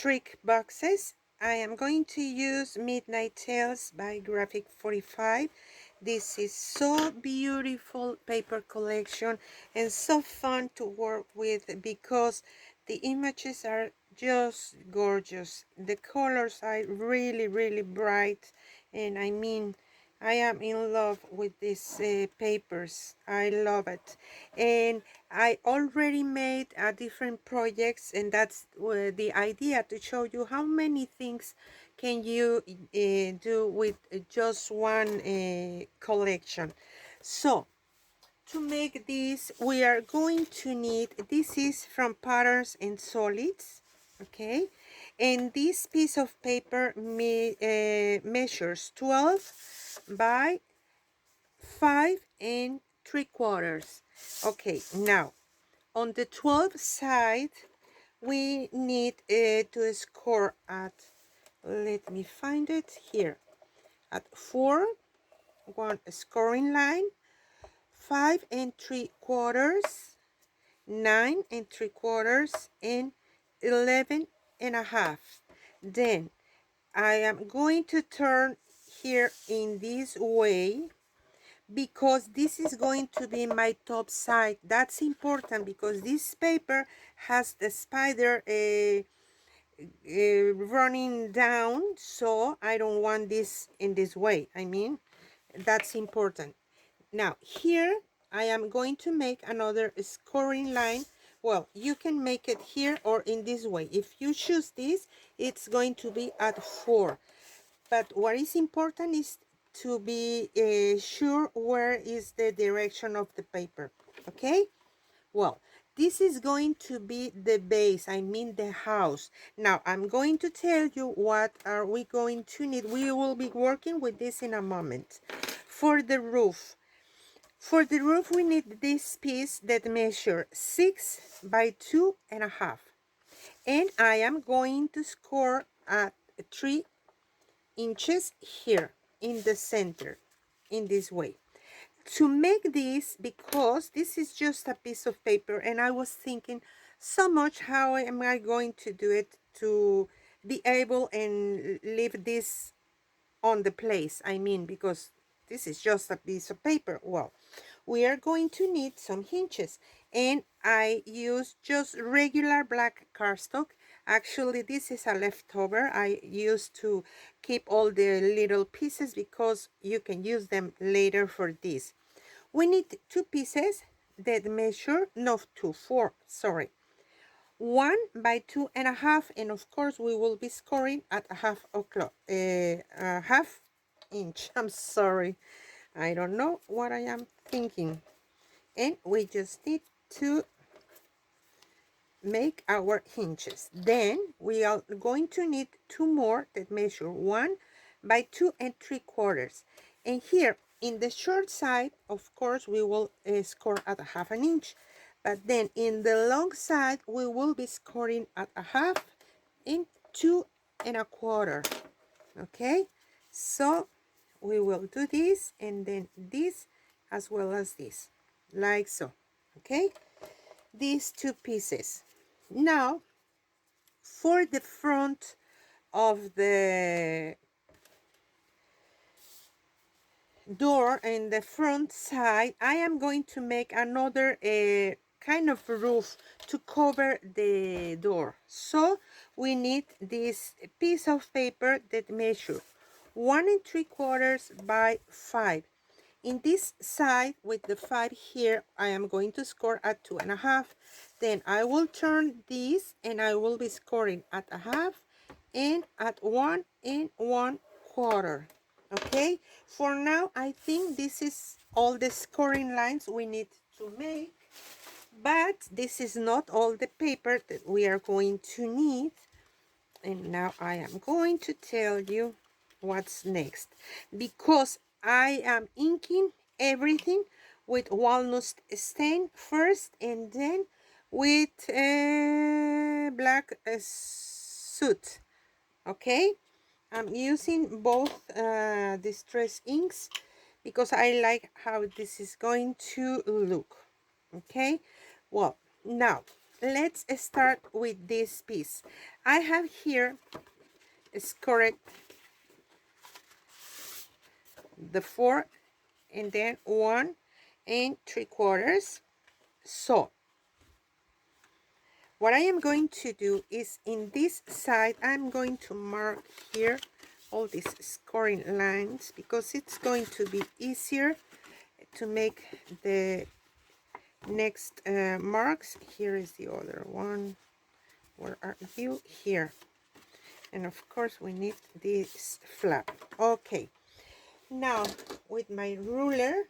trick boxes. I am going to use Midnight Tales by Graphic 45. This is so beautiful paper collection and so fun to work with because the images are just gorgeous. The colors are really bright, and I mean, I am in love with these papers. I love it. And I already made different projects, and that's the idea, to show you how many things can you do with just one collection. So to make this, we are going to need, this is from Patterns and Solids, okay, and this piece of paper measures 12 by 5 3/4. Okay, now on the 12th side we need to score at, let me find it here, at 4, one scoring line, 5 3/4, 9 3/4, and 11.5. Then I am going to turn here in this way because this is going to be my top side. That's important because this paper has the spider running down, so I don't want this in this way. I mean, that's important. Now here I am going to make another scoring line. Well, you can make it here or in this way. If you choose this, it's going to be at 4. But what is important is to be sure where is the direction of the paper. Okay, well, this is going to be the base, I mean the house. Now I'm going to tell you what are we going to need. We will be working with this in a moment. For the roof, we need this piece that measure 6 by 2.5, and I am going to score at 3 inches here in the center, in this way. To make this, because this is just a piece of paper and I was thinking so much how am I going to do it to be able and leave this on the place, I mean, because this is just a piece of paper. Well, we are going to need some hinges, and I use just regular black cardstock. Actually, this is a leftover. I used to keep all the little pieces because you can use them later for this. We need 2 pieces that measure, no, 4, sorry, 1 by 2.5, and of course we will be scoring at a half inch. I'm sorry, I don't know what I am thinking. And we just need to make our hinges. Then we are going to need 2 more that measure 1 by 2 3/4, and here in the short side, of course, we will score at a half an inch, but then in the long side we will be scoring at a half and 2.25. Okay, so we will do this, and then this as well as this, like so. Okay, these 2 pieces. Now for the front of the door and the front side, I am going to make another kind of roof to cover the door. So we need this piece of paper that measure 1 3/4 by 5. In this side with the 5 here, I am going to score at 2.5. Then I will turn this and I will be scoring at a half and at 1 1/4. Okay, for now I think this is all the scoring lines we need to make, but this is not all the paper that we are going to need. And now I am going to tell you what's next, because I am inking everything with walnut stain first, and then with black soot. Okay, I'm using both distress inks because I like how this is going to look. Okay, well, now let's start with this piece. I have here scored the 4 and then 1 3/4. So what I am going to do is in this side I'm going to mark here all these scoring lines because it's going to be easier to make the next marks. Here is the other one. Where are you? Here. And of course we need this flap. Okay, now with my ruler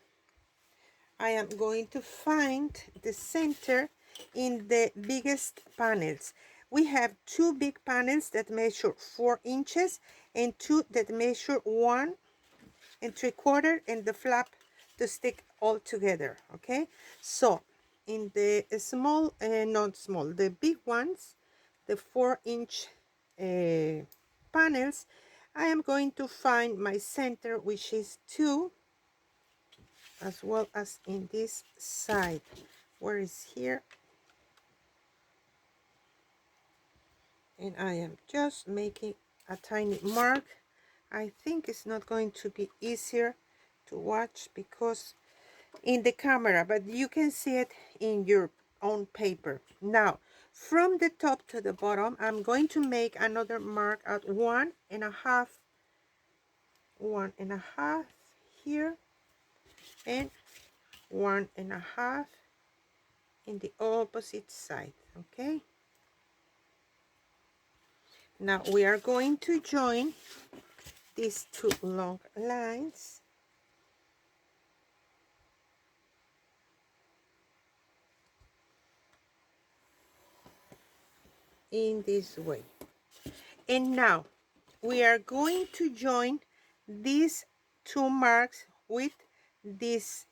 I am going to find the center in the biggest panels. We have two big panels that measure 4 inches and two that measure 1 3/4, and the flap to stick all together. Okay, so in the small, not small, the big ones, the 4-inch panels, I am going to find my center, which is 2, as well as in this side. Where is here? And I am just making a tiny mark. I think it's not going to be easier to watch because in the camera, but you can see it in your own paper. Now from the top to the bottom I'm going to make another mark at 1.5, 1.5 here, and 1.5 in the opposite side. Okay, now we are going to join these two long lines in this way. And now we are going to join these two marks with this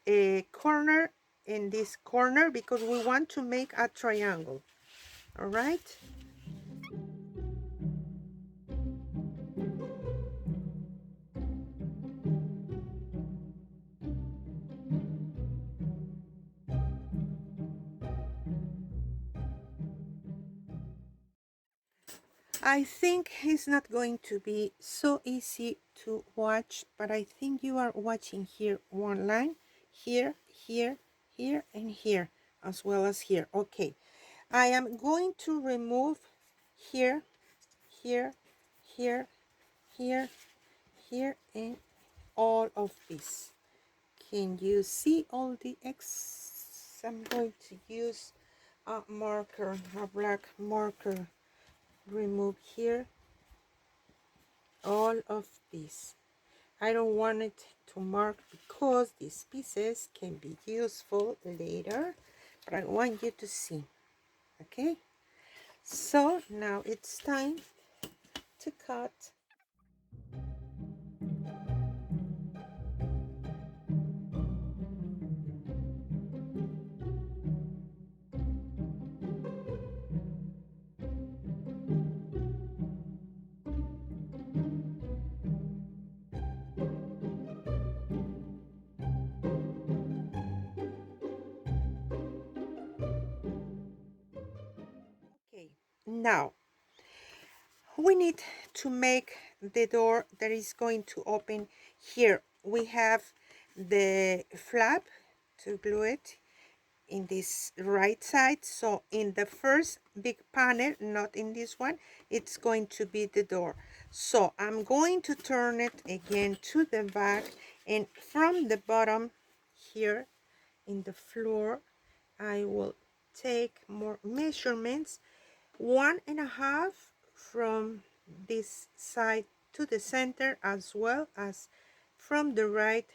corner and this corner because we want to make a triangle. All right, I think it's not going to be so easy to watch, but I think you are watching here one line, here, here, here, and here, as well as here. Okay, I am going to remove here, here, here, here, here, and all of this. Can you see all the X? I'm going to use a marker, a black marker. Remove here all of this. I don't want it to mark because these pieces can be useful later, but I want you to see. Okay, so now it's time to cut. Okay, now we need to make the door that is going to open here. We have the flap to glue it in this right side, so in the first big panel, not in this one, it's going to be the door. So I'm going to turn it again to the back, and from the bottom here in the floor I will take more measurements, 1.5 from this side to the center, as well as from the right.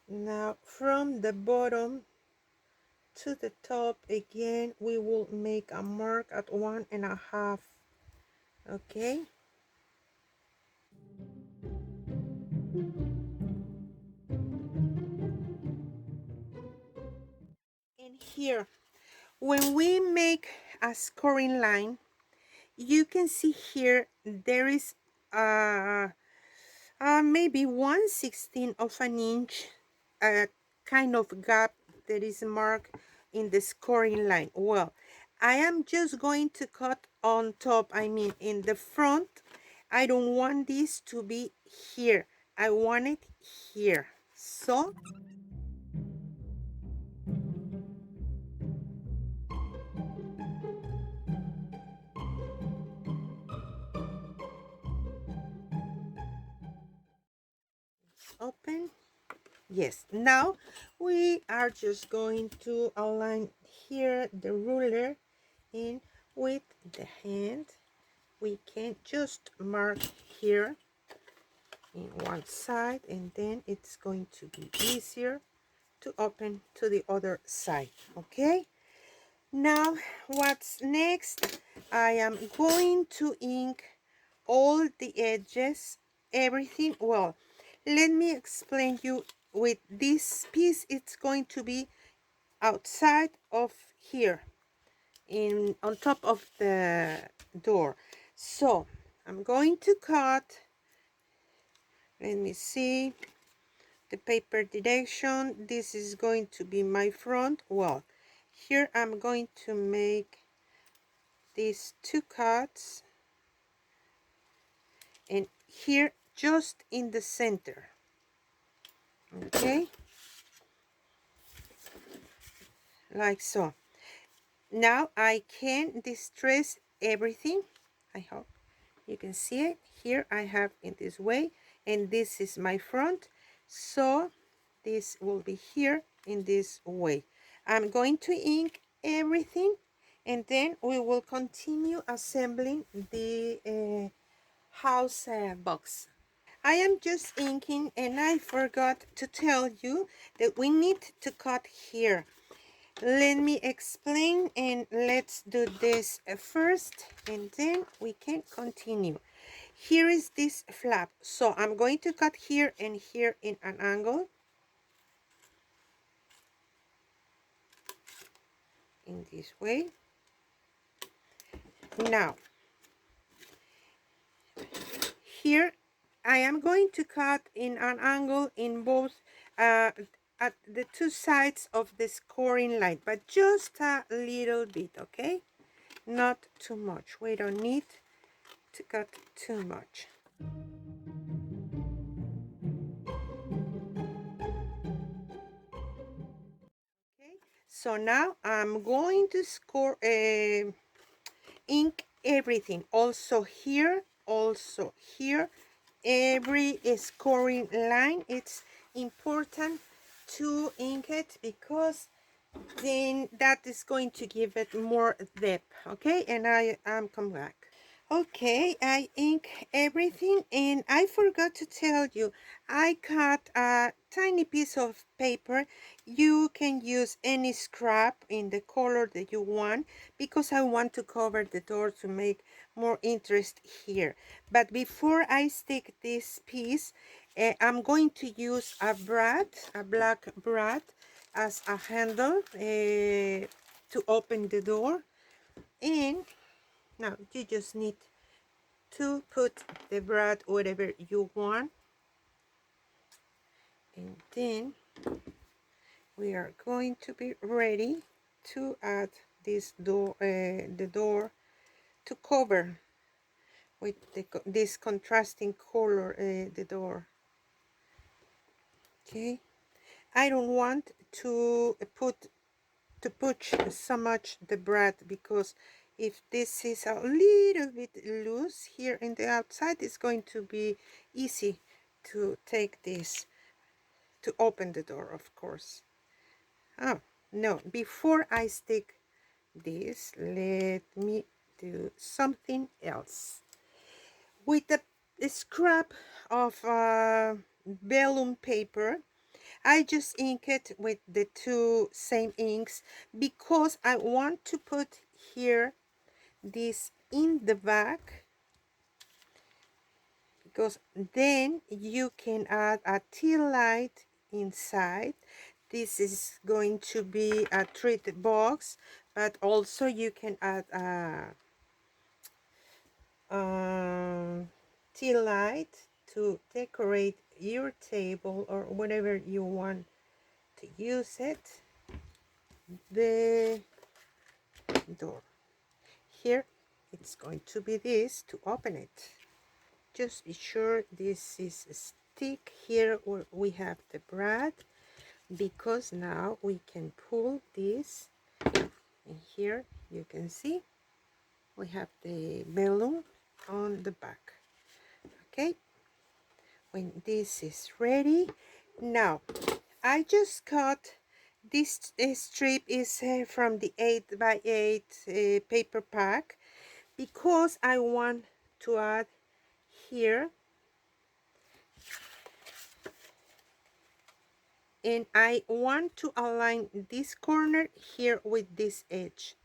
Now from the bottom to the top again we will make a mark at 1.5. Okay, and here when we make a scoring line, you can see here there is a maybe 1/16 of an inch, a kind of gap that is marked in the scoring line. Well, I am just going to cut on top, I mean in the front. I don't want this to be here. I want it here. So open. Yes, now we are just going to align here the ruler, and with the hand we can just mark here in one side, and then it's going to be easier to open to the other side. Okay, now what's next? I am going to ink all the edges, everything. Well, let me explain you. With this piece, it's going to be outside of here, in on top of the door. So I'm going to cut, let me see, the paper direction. This is going to be my front. Well, here I'm going to make these two cuts, and here just in the center. Okay, like so. Now I can distress everything. I hope you can see it. Here I have in this way, and this is my front, so this will be here in this way. I'm going to ink everything, and then we will continue assembling the house box. I am just inking, and I forgot to tell you that we need to cut here. Let me explain, and let's do this first, and then we can continue. Here is this flap, so I'm going to cut here and here in an angle, in this way. Now here I am going to cut in an angle in both at the two sides of the scoring line, but just a little bit, okay, not too much. We don't need to cut too much. Okay, so now I'm going to score ink everything, also here, also here, every scoring line. It's important to ink it because then that is going to give it more depth. Okay, and I am come back. Okay, I ink everything, and I forgot to tell you, I cut a tiny piece of paper. You can use any scrap in the color that you want, because I want to cover the door to make more interest here. But before I stick this piece, I'm going to use a brad, a black brad, as a handle to open the door. And now you just need to put the brad whatever you want, and then we are going to be ready to add this door, the door, to cover with this contrasting color the door. Okay, I don't want to push so much the brad, because if this is a little bit loose here in the outside, it's going to be easy to take this to open the door, of course. Oh no, before I stick this, let me do something else. With a scrap of vellum paper, I just ink it with the two same inks, because I want to put here this in the back, because then you can add a tea light inside. This is going to be a treat box, but also you can add a tea light to decorate your table or whatever you want to use it, the door. Here it's going to be this to open it. Just be sure this is a stick here where we have the bread, because now we can pull this, and here you can see we have the balloon on the back. Okay, when this is ready, now I just cut this strip is from the 8 by 8 paper pack, because I want to add here, and I want to align this corner here with this edge.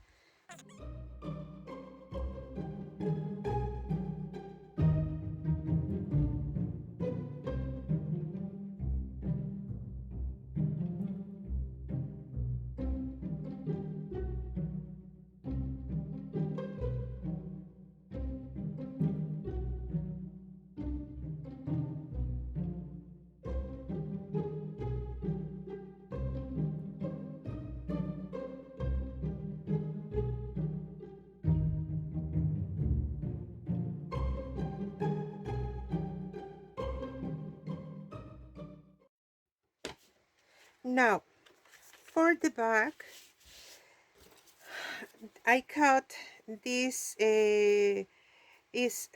Now for the back, I cut this is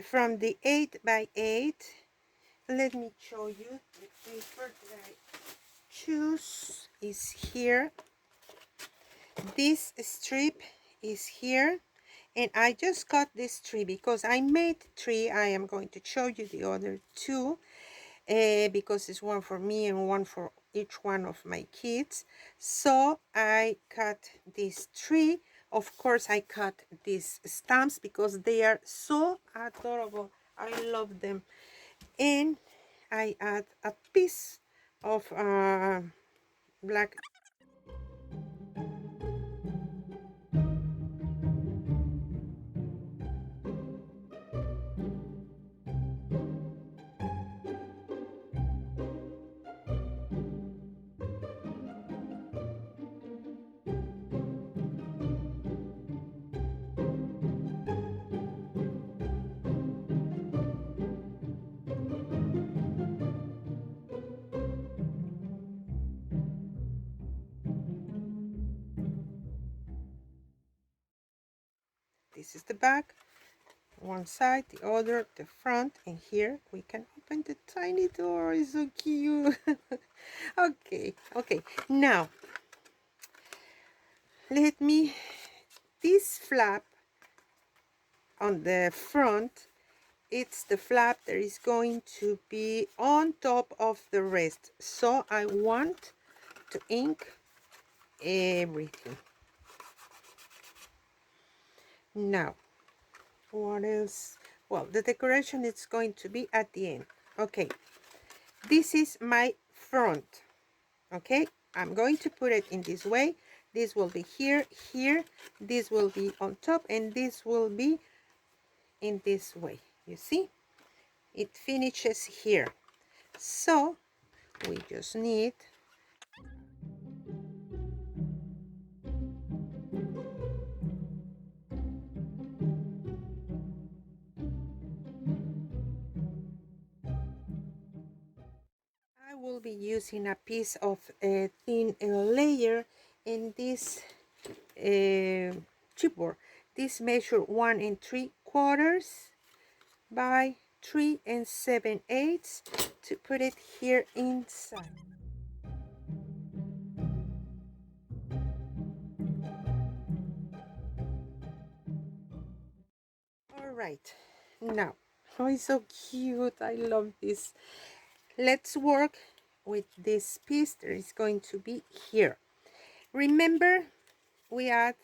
from the 8 by 8. Let me show you the paper that I choose is here. This strip is here, and I just cut this three because I made three. I am going to show you the other two because it's one for me and one for each one of my kids. So I cut these three. Of course, I cut these stamps because they are so adorable. I love them. And I add a piece of black. This is the back, one side, the other, the front, and here we can open the tiny door. It's so cute. Okay, now let me, this flap on the front, it's the flap that is going to be on top of the rest, so I want to ink everything. Now what else? Well, the decoration is going to be at the end. Okay, this is my front. Okay, I'm going to put it in this way. This will be here, this will be on top, and this will be in this way. You see, it finishes here. So we just need, I will be using a piece of a thin layer in this chipboard. This measure 1 3/4 by 3 7/8 to put it here inside. All right, now, oh, it's so cute. I love this. Let's work with this piece that is going to be here. Remember, we add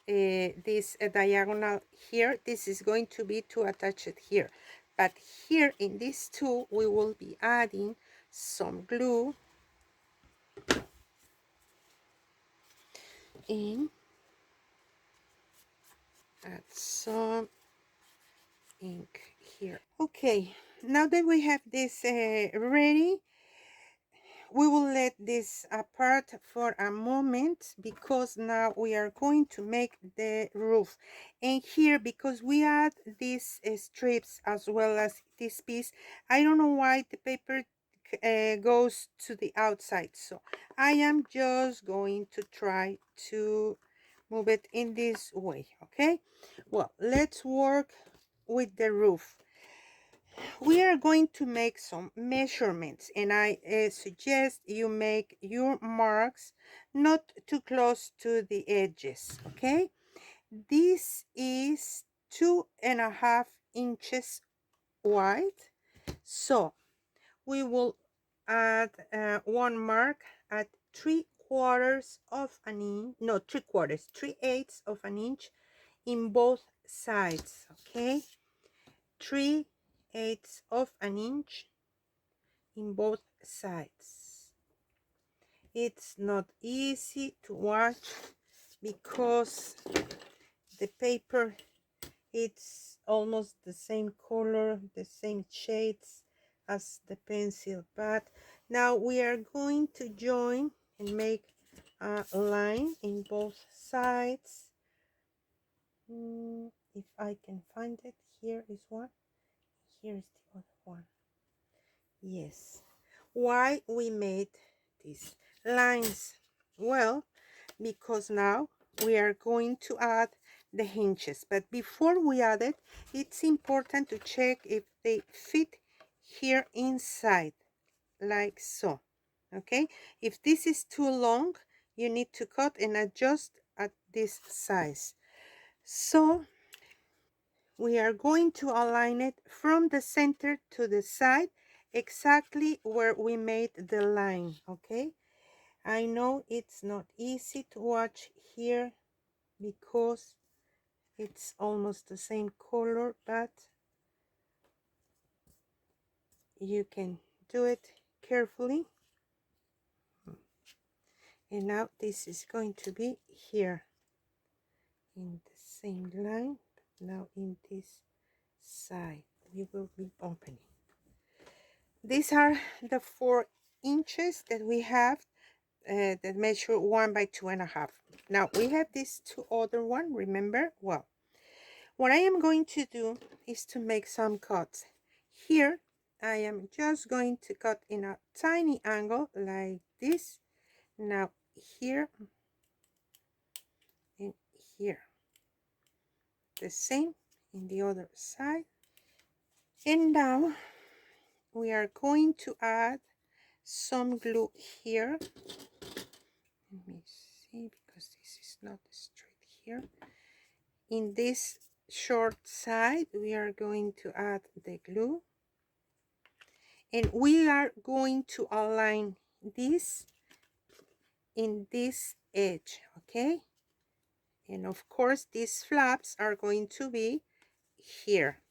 this diagonal here. This is going to be to attach it here, but here in this two we will be adding some glue and add some ink here. Okay, now that we have this ready, we will let this apart for a moment because now we are going to make the roof. And here, because we add these strips as well as this piece, I don't know why the paper goes to the outside, so I am just going to try to move it in this way. Okay, well, let's work with the roof. We are going to make some measurements, and I suggest you make your marks not too close to the edges. Okay, this is 2.5 inches wide, so we will add one mark at 3/4 of an inch, no, 3/4, 3/8 of an inch in both sides. Okay, 3/8 of an inch in both sides. It's not easy to watch because the paper, it's almost the same color, the same shades as the pencil, but now we are going to join and make a line in both sides. If I can find it, here is one, here is the other one. Yes. Why we made these lines? Well, because now we are going to add the hinges, but before we add it, it's important to check if they fit here inside, like so. Okay, if this is too long, you need to cut and adjust at this size. So we are going to align it from the center to the side, exactly where we made the line. Okay, I know it's not easy to watch here because it's almost the same color, but you can do it carefully. And now this is going to be here in the same line, but now in this side we will be opening. These are the 4 inches that we have that measure 1 by 2.5. Now we have these two other one, remember? Well, what I am going to do is to make some cuts. Here I am just going to cut in a tiny angle like this. Now here and here, the same in the other side. And now we are going to add some glue here. Let me see, because this is not straight here. In this short side we are going to add the glue, and we are going to align this in this edge. Okay, and of course these flaps are going to be here.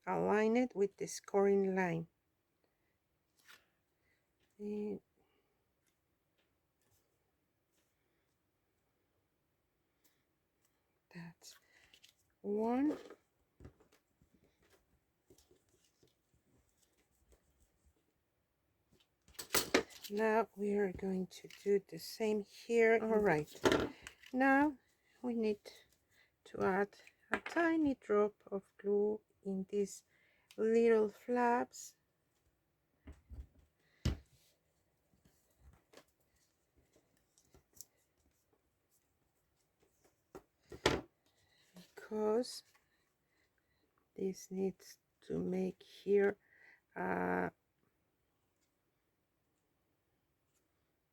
Align it with the scoring line, and that's one. Now we are going to do the same here. All right, now we need to add a tiny drop of glue in these little flaps, because this needs to make here a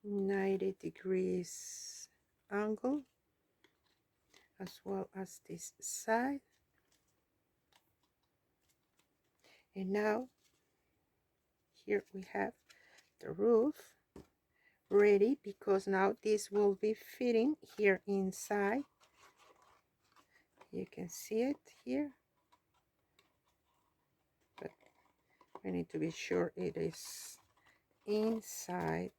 90 degrees angle, as well as this side. And now here we have the roof ready, because now this will be fitting here inside. You can see it here, but we need to be sure it is inside.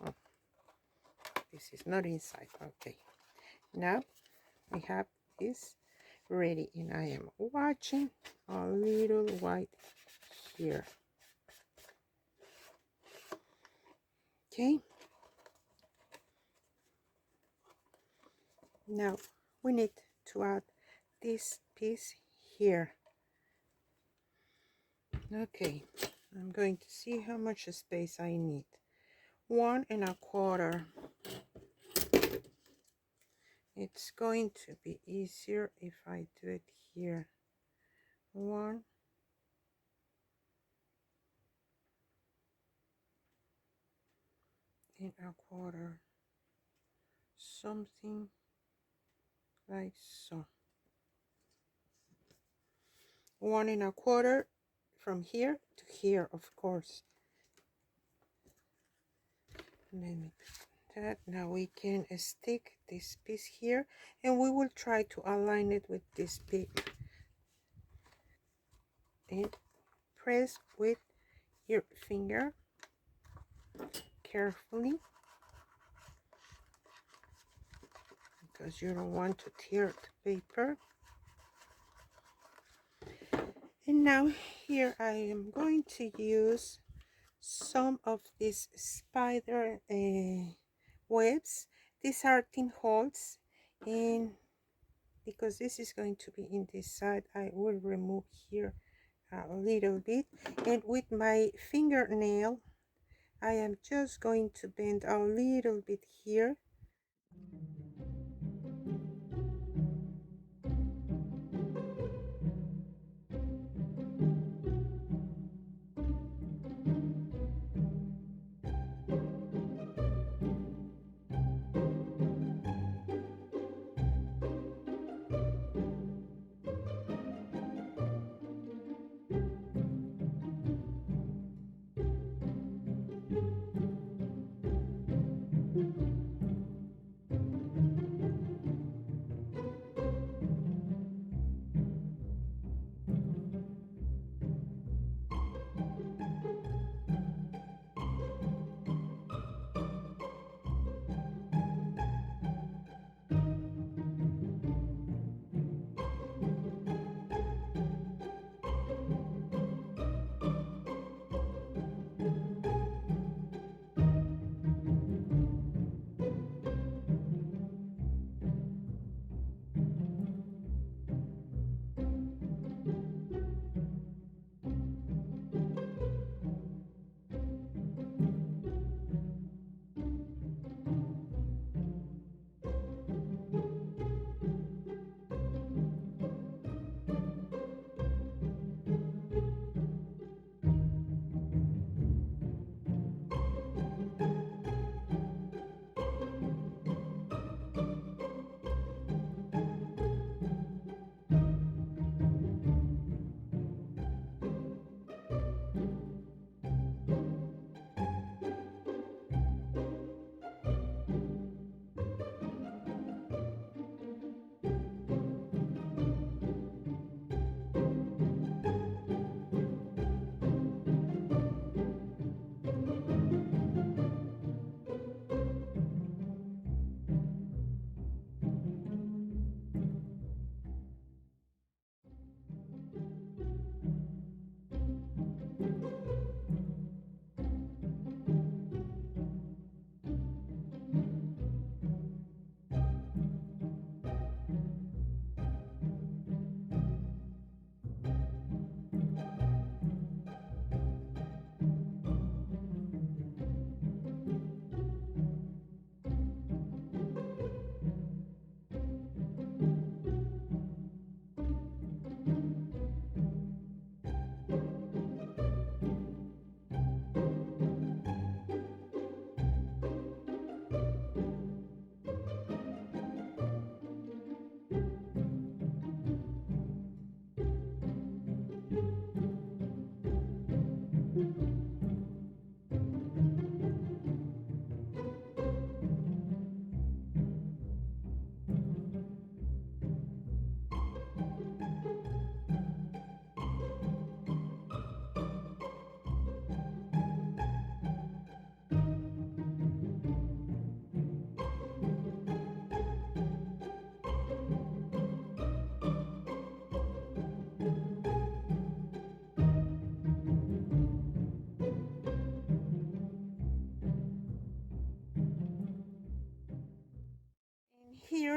Oh, this is not inside. Okay, now we have is ready, and I am watching a little white here. Okay, now we need to add this piece here. Okay, I'm going to see how much space I need. 1.25. It's going to be easier if I do it here. 1.25, something like so. 1.25 from here to here, of course. Let me put that. Now we can stick this piece here, and we will try to align it with this piece and press with your finger carefully, because you don't want to tear the paper. And now here I am going to use some of these spider webs. These are thin holes, and because this is going to be in this side, I will remove here a little bit, and with my fingernail I am just going to bend a little bit here.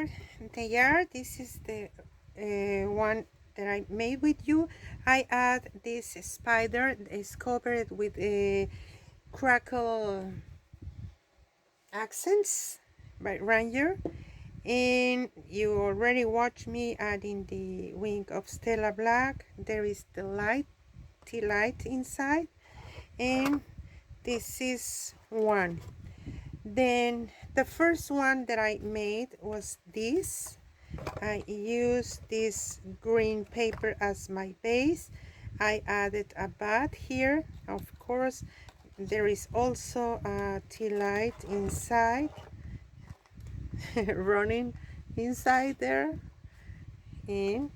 here they are. This is the one that I made with you. I add this spider. It's covered with a crackle accents by Ranger, and you already watched me adding the wing of Stella Black. There is the light, tea light inside, and this is one. Then the first one that I made was this. I used this green paper as my base. I added a bat here. Of course, there is also a tea light inside, running inside there. And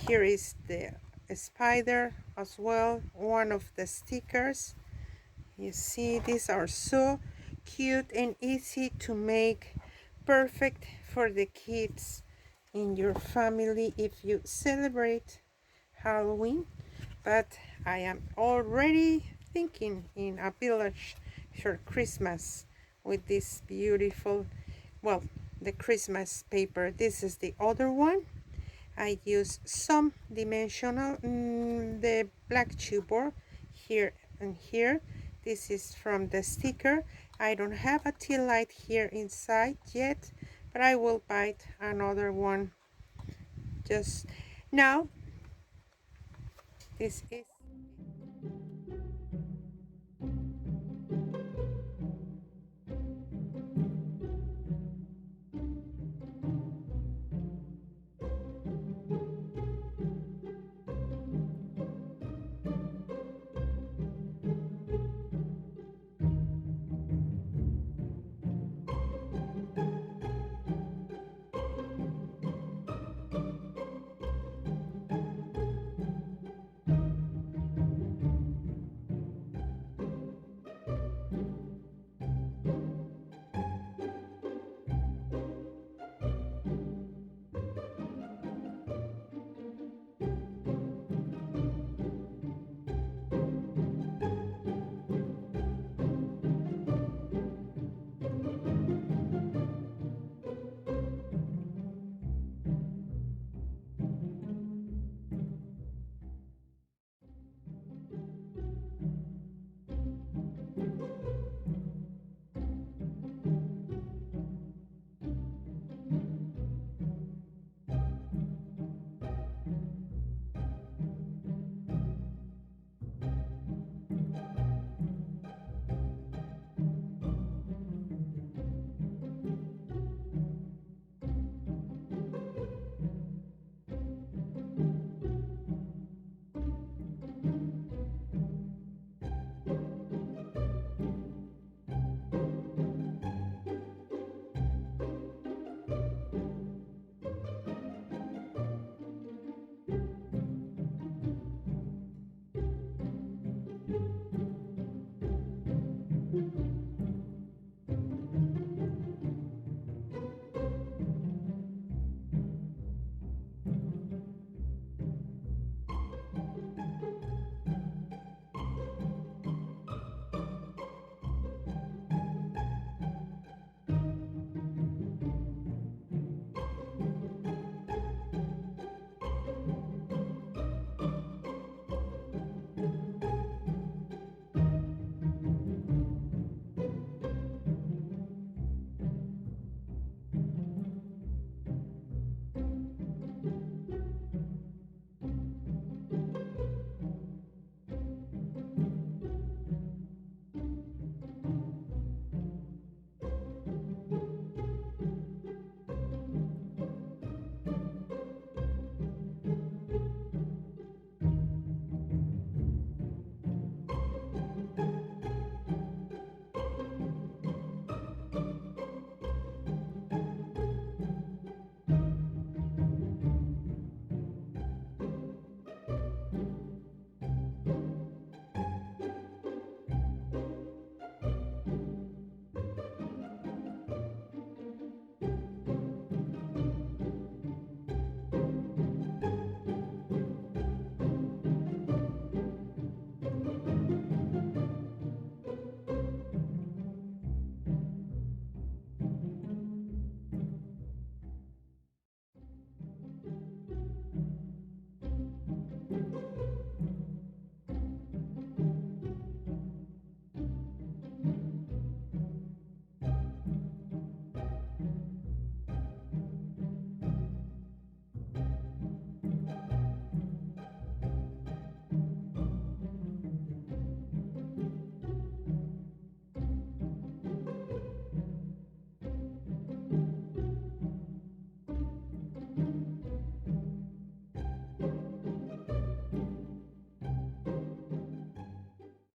here is the spider as well, one of the stickers. You see, these are so cute and easy to make, perfect for the kids in your family if you celebrate Halloween. But I am already thinking in a village for Christmas with this beautiful, well, the Christmas paper. This is the other one. I use some dimensional, the black chipboard here and here. This is from the sticker. I don't have a tea light here inside yet, but I will buy another one just now. This is